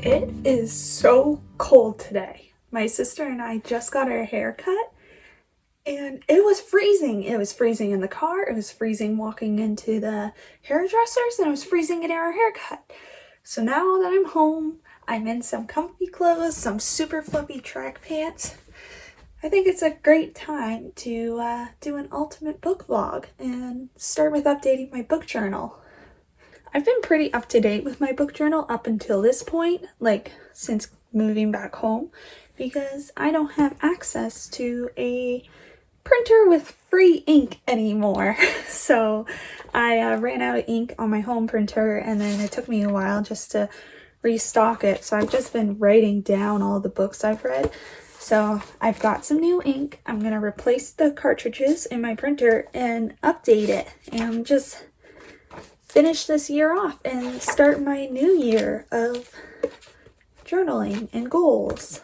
It is so cold today. My sister and I just got our hair cut and it was freezing. It was freezing in the car, it was freezing walking into the hairdressers, and it was freezing getting our hair cut. So now that I'm home, I'm in some comfy clothes, some super fluffy track pants. I think it's a great time to do an ultimate book vlog and start with updating my book journal. I've been pretty up to date with my book journal up until this point, like since moving back home, because I don't have access to a printer with free ink anymore. So I ran out of ink on my home printer, and then it took me a while just to restock it. So I've just been writing down all the books I've read. So I've got some new ink. I'm going to replace the cartridges in my printer and update it and just finish this year off and start my new year of journaling and goals,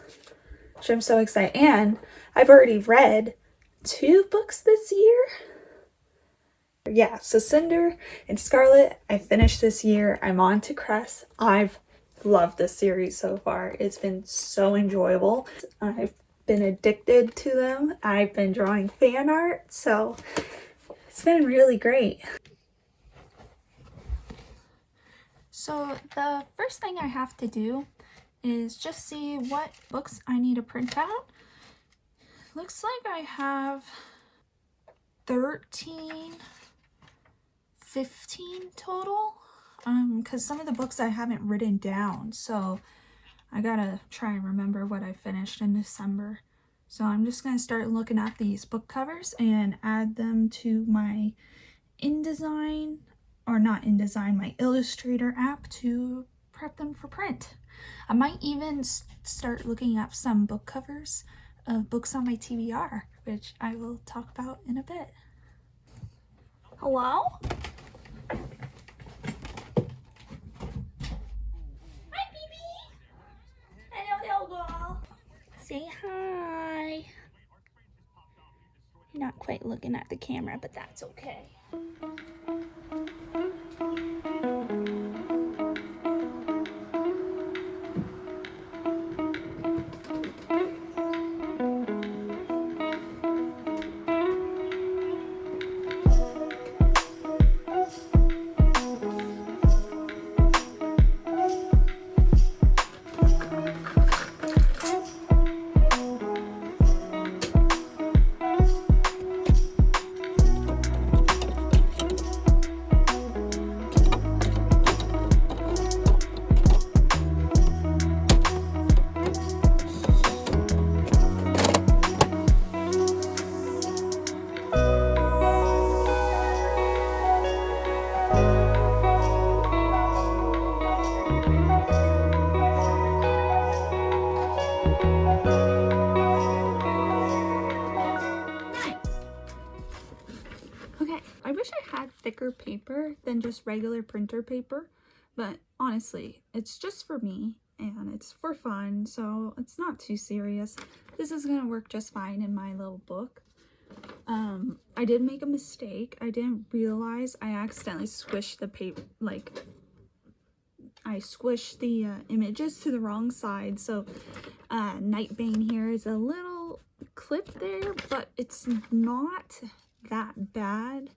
which I'm so excited. And I've already read 2 books this year. Yeah, so Cinder and Scarlet I finished this year. I'm on to Cress. I've loved this series so far. It's been so enjoyable. I've been addicted to them. I've been drawing fan art, so it's been really great. So the first thing I have to do is just see what books I need to print out. Looks like I have 15 total, because some of the books I haven't written down, so I gotta try and remember what I finished in December. So I'm just gonna start looking at these book covers and add them to my InDesign, or not InDesign, my Illustrator app to prep them for print. I might even start looking up some book covers of books on my TBR, which I will talk about in a bit. Hello? Hi, baby! Hello, little girl. Say hi. You're not quite looking at the camera, but that's okay. I wish I had thicker paper than just regular printer paper, but honestly, it's just for me and it's for fun, so it's not too serious. This is gonna work just fine in my little book. I did make a mistake. I didn't realize I accidentally squished the paper, like I squished the images to the wrong side, so Nightbane here is a little clip there, but it's not that bad.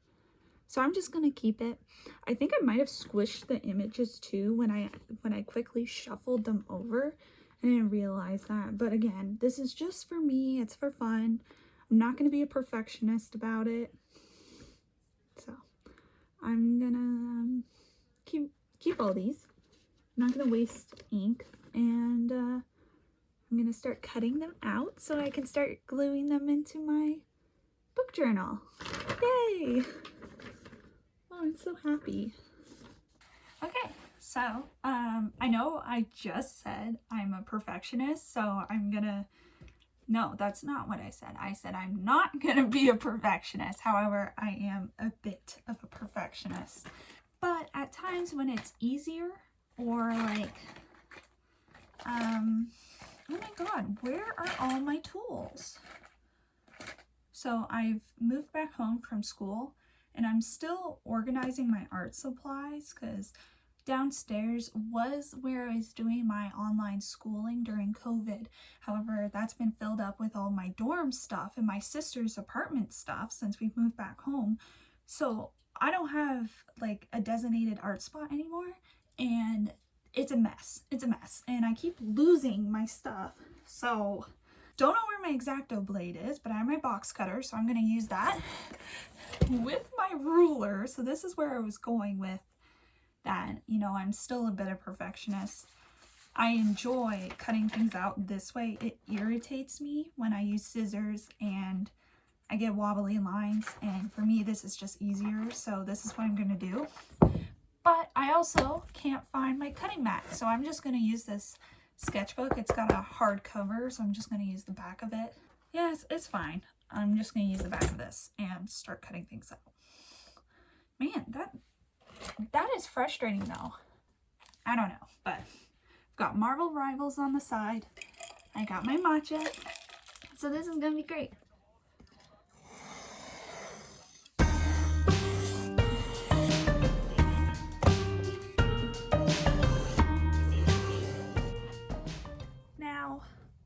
So I'm just gonna keep it. I think I might have squished the images too when I quickly shuffled them over. I didn't realize that. But again, this is just for me. It's for fun. I'm not gonna be a perfectionist about it. So I'm gonna keep all these. I'm not gonna waste ink, and I'm gonna start cutting them out so I can start gluing them into my book journal. Yay! I'm so happy. Okay, so I know I just said I'm a perfectionist, so no, that's not what I said. I said I'm not gonna be a perfectionist. However, I am a bit of a perfectionist. But at times when it's easier, or like, oh my god, where are all my tools? So I've moved back home from school, and I'm still organizing my art supplies because downstairs was where I was doing my online schooling during COVID. However, that's been filled up with all my dorm stuff and my sister's apartment stuff since we've moved back home. So I don't have like a designated art spot anymore, and it's a mess. It's a mess, and I keep losing my stuff. So don't know where my X-Acto blade is, but I have my box cutter, so I'm going to use that with my ruler. So this is where I was going with that. You know, I'm still a bit of perfectionist. I enjoy cutting things out this way. It irritates me when I use scissors and I get wobbly lines, and for me this is just easier, so this is what I'm going to do. But I also can't find my cutting mat, so I'm just going to use this sketchbook. It's got a hard cover, so I'm just going to use the back of it. Yes, it's fine. I'm just going to use the back of this and start cutting things out. Man, that is frustrating though. I don't know, but I've got Marvel Rivals on the side. I got my matcha, so this is going to be great.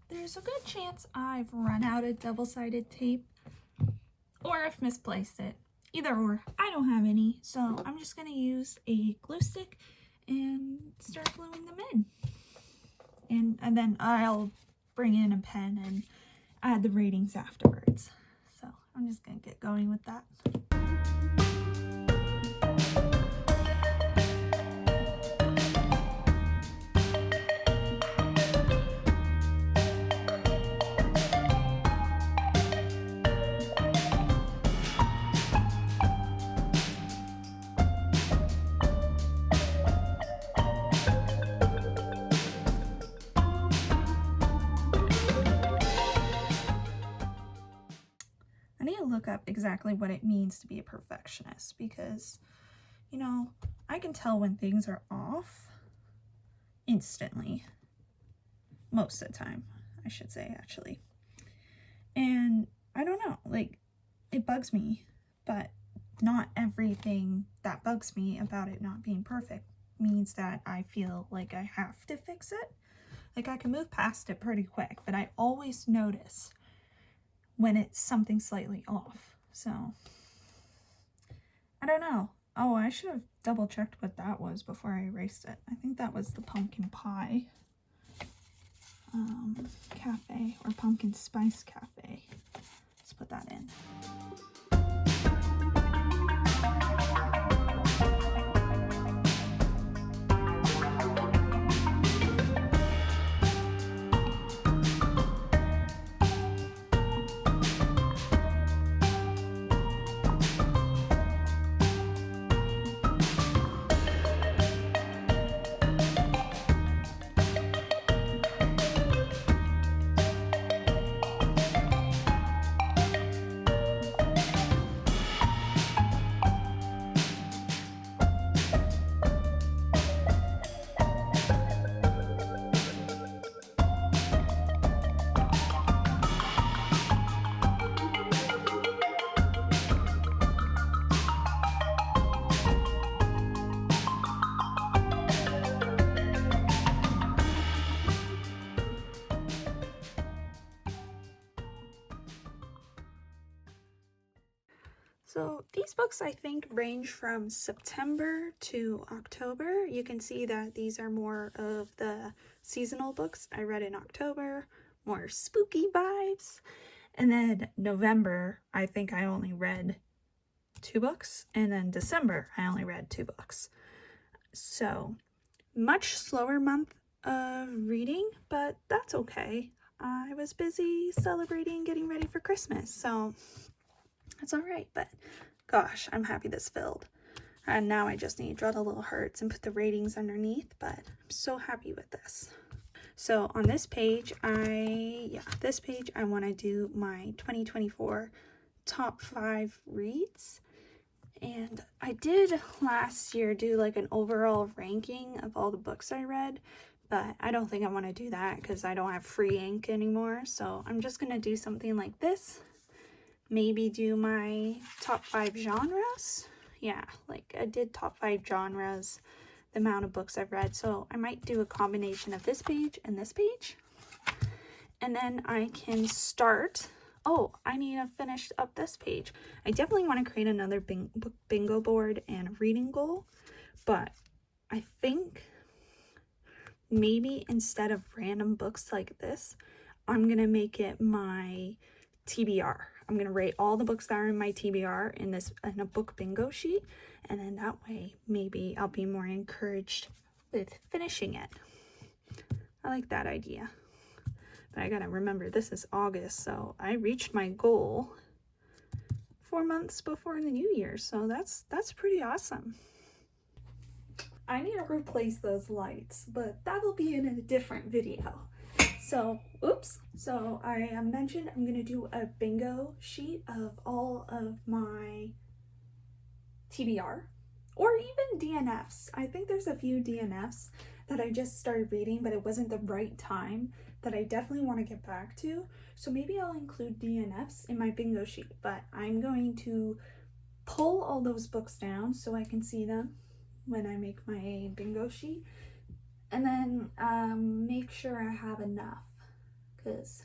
There's a good chance I've run out of double-sided tape or I've misplaced it. Either or, I don't have any, so I'm just going to use a glue stick and start gluing them in. And then I'll bring in a pen and add the ratings afterwards. So I'm just going to get going with that. Look up exactly what it means to be a perfectionist, because you know, I can tell when things are off instantly, most of the time, I should say, actually. And I don't know, like, it bugs me, but not everything that bugs me about it not being perfect means that I feel like I have to fix it. Like, I can move past it pretty quick, but I always notice when it's something slightly off. So I don't know. Oh, I should have double checked what that was before I erased it. I think that was the pumpkin pie cafe, or pumpkin spice cafe. Let's put that in. So these books, I think, range from September to October. You can see that these are more of the seasonal books I read in October, more spooky vibes. And then November, I think I only read 2 books. And then December, I only read 2 books. So much slower month of reading, but that's okay. I was busy celebrating, getting ready for Christmas, so that's all right. But gosh, I'm happy this filled. And now I just need to draw the little hearts and put the ratings underneath, but I'm so happy with this. So on this page, I want to do my 2024 top 5 reads. And I did last year do like an overall ranking of all the books I read, but I don't think I want to do that because I don't have free ink anymore. So I'm just going to do something like this. Maybe do my top 5 genres. Yeah, like I did top 5 genres the amount of books I've read. So I might do a combination of this page and this page. And then I can start. Oh, I need to finish up this page. I definitely want to create another bingo board and a reading goal. But I think maybe instead of random books like this, I'm going to make it my TBR. I'm going to rate all the books that are in my TBR in a book bingo sheet. And then that way, maybe I'll be more encouraged with finishing it. I like that idea. But I gotta remember, this is August, so I reached my goal 4 months before the new year, so that's pretty awesome. I need to replace those lights, but that'll be in a different video. So, oops. So I mentioned I'm gonna do a bingo sheet of all of my TBR or even DNFs. I think there's a few DNFs that I just started reading, but it wasn't the right time, that I definitely want to get back to. So maybe I'll include DNFs in my bingo sheet, but I'm going to pull all those books down so I can see them when I make my bingo sheet, and then make sure I have enough, because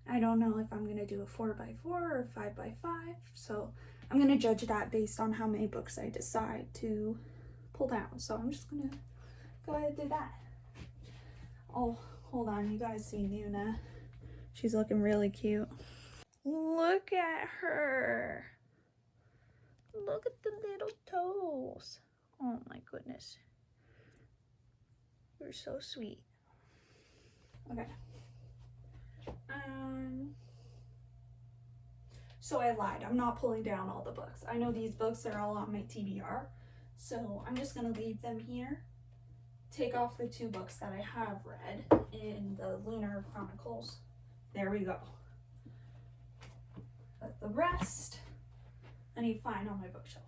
I don't know if I'm going to do a 4x4 or 5x5, so I'm going to judge that based on how many books I decide to pull down. So I'm just going to go ahead and do that. Oh, hold on, you guys see Nuna. She's looking really cute. Look at her. Look at the little toes. Oh my goodness. You're so sweet. Okay. So I lied. I'm not pulling down all the books. I know these books are all on my TBR, so I'm just gonna leave them here. Take off the 2 books that I have read in the Lunar Chronicles. There we go. But the rest, I need to find on my bookshelf.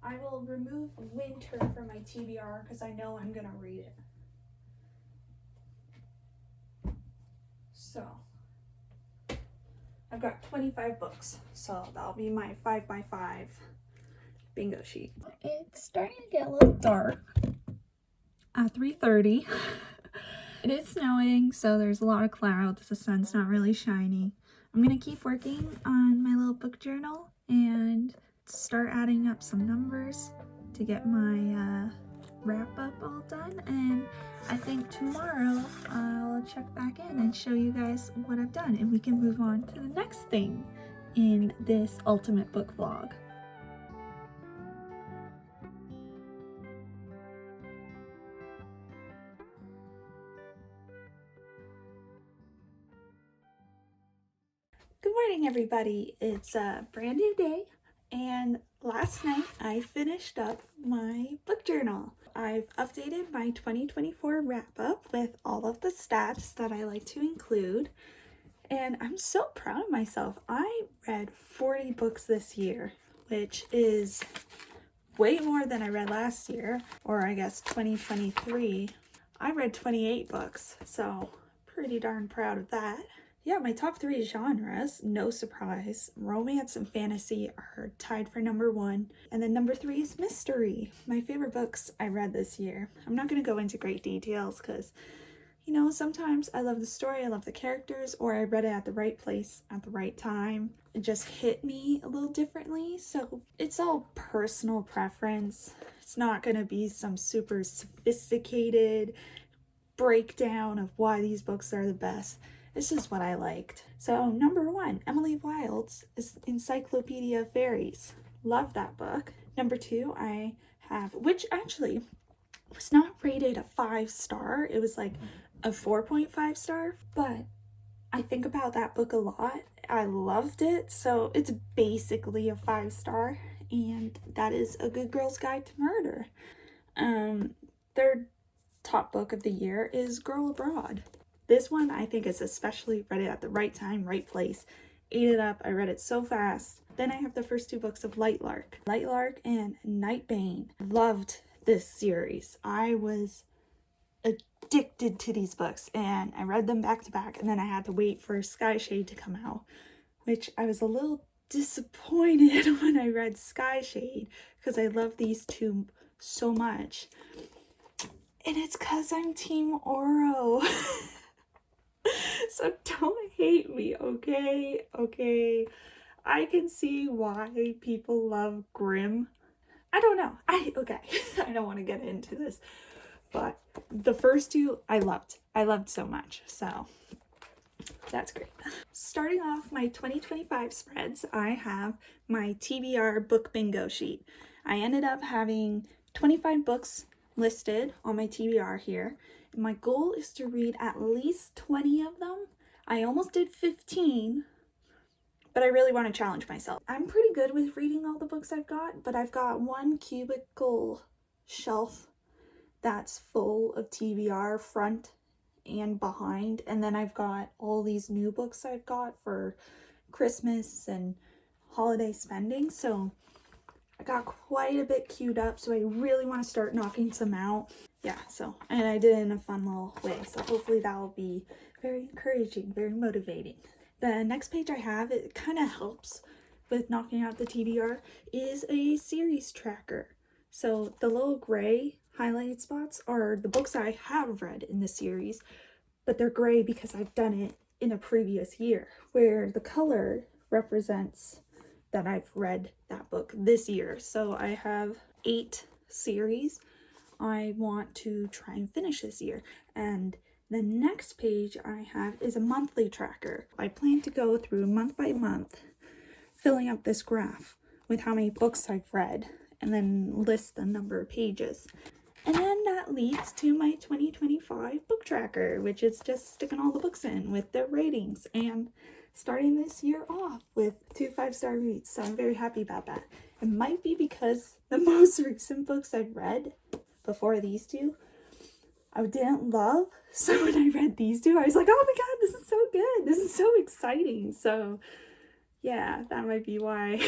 I will remove winter from my TBR because I know I'm gonna read it. So I've got 25 books, so that'll be my 5x5 bingo sheet. It's starting to get a little dark at 3:30. It is snowing, so there's a lot of clouds. The sun's not really shining. I'm gonna keep working on my little book journal and start adding up some numbers to get my wrap up all done, and I think tomorrow I'll check back in and show you guys what I've done, and we can move on to the next thing in this ultimate book vlog. Good morning, everybody. It's a brand new day, and last night I finished up my book journal. I've updated my 2024 wrap-up with all of the stats that I like to include, and I'm so proud of myself. I read 40 books this year, which is way more than I read last year, or I guess 2023. I read 28 books, so pretty darn proud of that. Yeah, my top 3 genres, no surprise, romance and fantasy are tied for number 1. And then number 3 is mystery. My favorite books I read this year. I'm not going to go into great details because, you know, sometimes I love the story, I love the characters, or I read it at the right place at the right time. It just hit me a little differently. So it's all personal preference. It's not going to be some super sophisticated breakdown of why these books are the best. It's just what I liked. So number 1, Emily Wilde's Encyclopedia of Fairies. Love that book. Number 2, I have, which actually was not rated a 5-star. It was like a 4.5 star, but I think about that book a lot. I loved it, so it's basically a 5-star, and that is A Good Girl's Guide to Murder. Their top book of the year is Girl Abroad. This one I think is especially read it at the right time, right place. Ate it up. I read it so fast. Then I have the first 2 books of Lightlark and Nightbane. Loved this series. I was addicted to these books and I read them back to back, and then I had to wait for Skyshade to come out, which I was a little disappointed when I read Skyshade because I love these 2 so much. And it's because I'm Team Oro. So don't hate me, okay? Okay. I can see why people love Grimm. I don't know. I don't want to get into this. But the first 2 I loved so much. So that's great. Starting off my 2025 spreads, I have my TBR book bingo sheet. I ended up having 25 books listed on my TBR here. My goal is to read at least 20 of them. I almost did 15, but I really want to challenge myself. I'm pretty good with reading all the books I've got, but I've got one cubicle shelf that's full of TBR front and behind, and then I've got all these new books I've got for Christmas and holiday spending, so I got quite a bit queued up, so I really want to start knocking some out. Yeah, so, and I did it in a fun little way, so hopefully that will be very encouraging, very motivating. The next page I have, it kind of helps with knocking out the TBR, is a series tracker. So the little gray highlighted spots are the books I have read in the series, but they're gray because I've done it in a previous year, where the color represents that I've read that book this year. So I have 8 series I want to try and finish this year. And the next page I have is a monthly tracker. I plan to go through month by month, filling up this graph with how many books I've read, and then list the number of pages. And then that leads to my 2025 book tracker, which is just sticking all the books in with their ratings and starting this year off with 2 5-star reads. So I'm very happy about that. It might be because the most recent books I've read before these 2, I didn't love. So when I read these 2, I was like, oh my God, this is so good. This is so exciting. So yeah, that might be why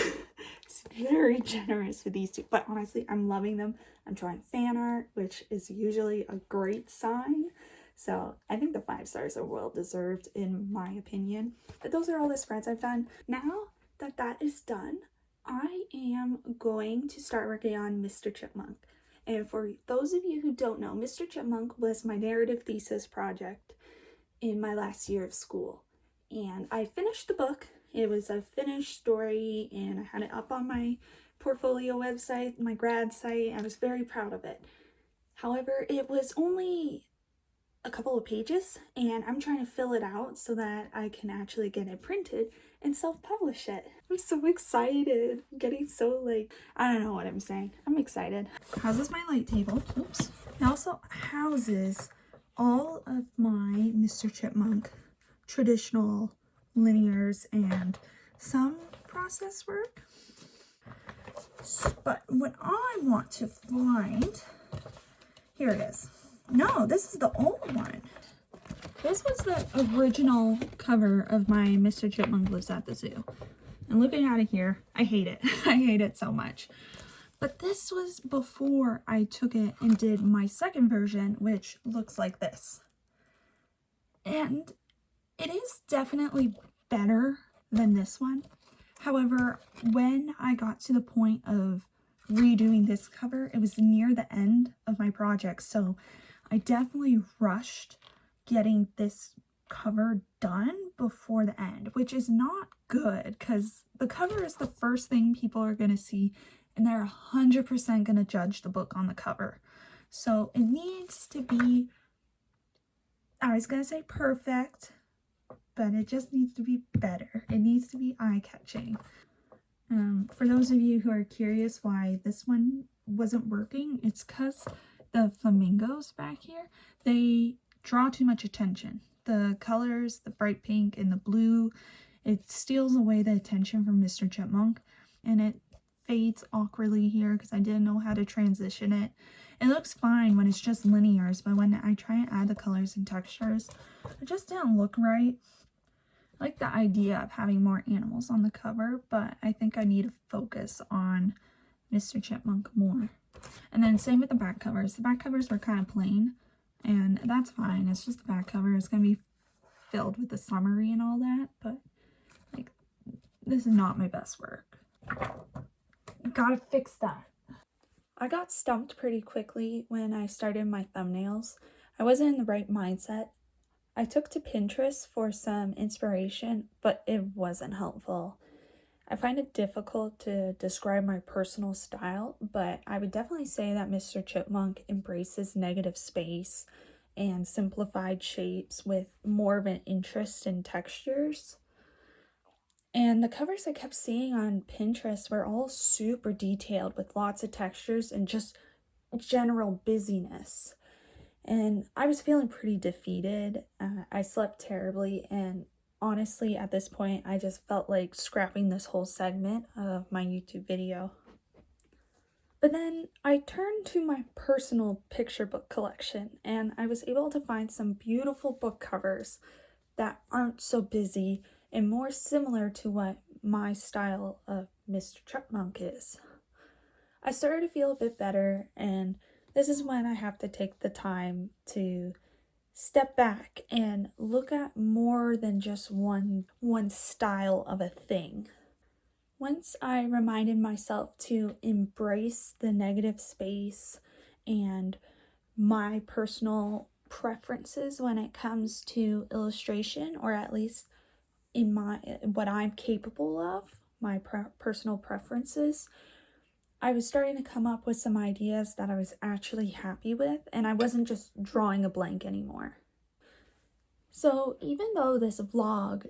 it's very generous with these 2. But honestly, I'm loving them. I'm drawing fan art, which is usually a great sign. So I think the 5 stars are well deserved in my opinion. But those are all the spreads I've done. Now that that is done, I am going to start working on Mr. Chipmunk. And for those of you who don't know, Mr. Chipmunk was my narrative thesis project in my last year of school. And I finished the book. It was a finished story, and I had it up on my portfolio website, my grad site. I was very proud of it. However, it was only a couple of pages, and I'm trying to fill it out so that I can actually get it printed and self-publish it. I'm so excited. I'm getting so I don't know what I'm saying. I'm excited. Houses my light table. Oops. It also houses all of my Mr. Chipmunk traditional linears and some process work. But what I want to find, here it is. No, this is the old one. This was the original cover of my Mr. Chipmunk Lives at the Zoo. And looking at it here, I hate it. I hate it so much. But this was before I took it and did my second version, which looks like this. And it is definitely better than this one. However, when I got to the point of redoing this cover, it was near the end of my project. So I definitely rushed getting this cover done before the end, which is not good because the cover is the first thing people are going to see and they're 100% going to judge the book on the cover. So it needs to be, I was going to say perfect, but it just needs to be better. It needs to be eye-catching. For those of you who are curious why this one wasn't working, it's because the flamingos back here, they draw too much attention. the colors, the bright pink and the blue, it steals away the attention from Mr. Chipmunk, and it fades awkwardly here because I didn't know how to transition it. It looks fine when it's just linears, but when I try and add the colors and textures, it just didn't look right. I like the idea of having more animals on the cover, but I think I need to focus on Mr. Chipmunk more. And then same with the back covers. The back covers were kind of plain, and that's fine. It's just the back cover. It's going to be filled with the summary and all that, but like, this is not my best work. Gotta fix that. I got stumped pretty quickly when I started my thumbnails. I wasn't in the right mindset. I took to Pinterest for some inspiration, but it wasn't helpful. I find it difficult to describe my personal style, but I would definitely say that Mr. Chipmunk embraces negative space and simplified shapes with more of an interest in textures. And the covers I kept seeing on Pinterest were all super detailed with lots of textures and just general busyness. And I was feeling pretty defeated. I slept terribly, and honestly, at this point, I just felt like scrapping this whole segment of my YouTube video. But then I turned to my personal picture book collection, and I was able to find some beautiful book covers that aren't so busy and more similar to what my style of Mr. Chipmunk is. I started to feel a bit better, and this is when I have to take the time to step back and look at more than just one style of a thing. Once I reminded myself to embrace the negative space and my personal preferences when it comes to illustration, or at least in what I'm capable of, my personal preferences, I was starting to come up with some ideas that I was actually happy with, and I wasn't just drawing a blank anymore. So even though this vlog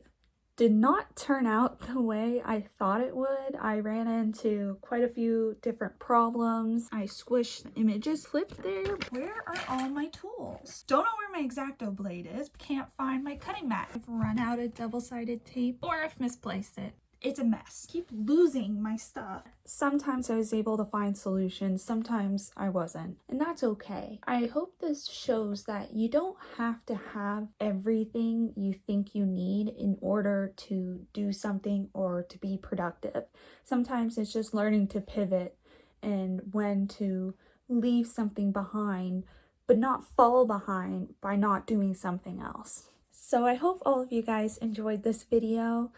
did not turn out the way I thought it would, I ran into quite a few different problems. I squished the images, flipped there. Where are all my tools? Don't know where my X-Acto blade is. Can't find my cutting mat. I've run out of double-sided tape, or I've misplaced it. It's a mess. Keep losing my stuff. Sometimes I was able to find solutions, sometimes I wasn't, and that's okay. I hope this shows that you don't have to have everything you think you need in order to do something or to be productive. Sometimes it's just learning to pivot and when to leave something behind, but not fall behind by not doing something else. So I hope all of you guys enjoyed this video.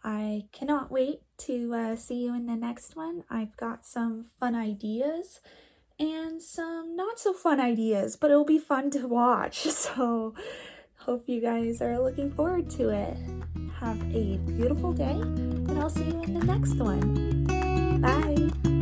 I cannot wait to see you in the next one. I've got some fun ideas and some not so fun ideas, but it'll be fun to watch. So hope you guys are looking forward to it. Have a beautiful day, and I'll see you in the next one. Bye.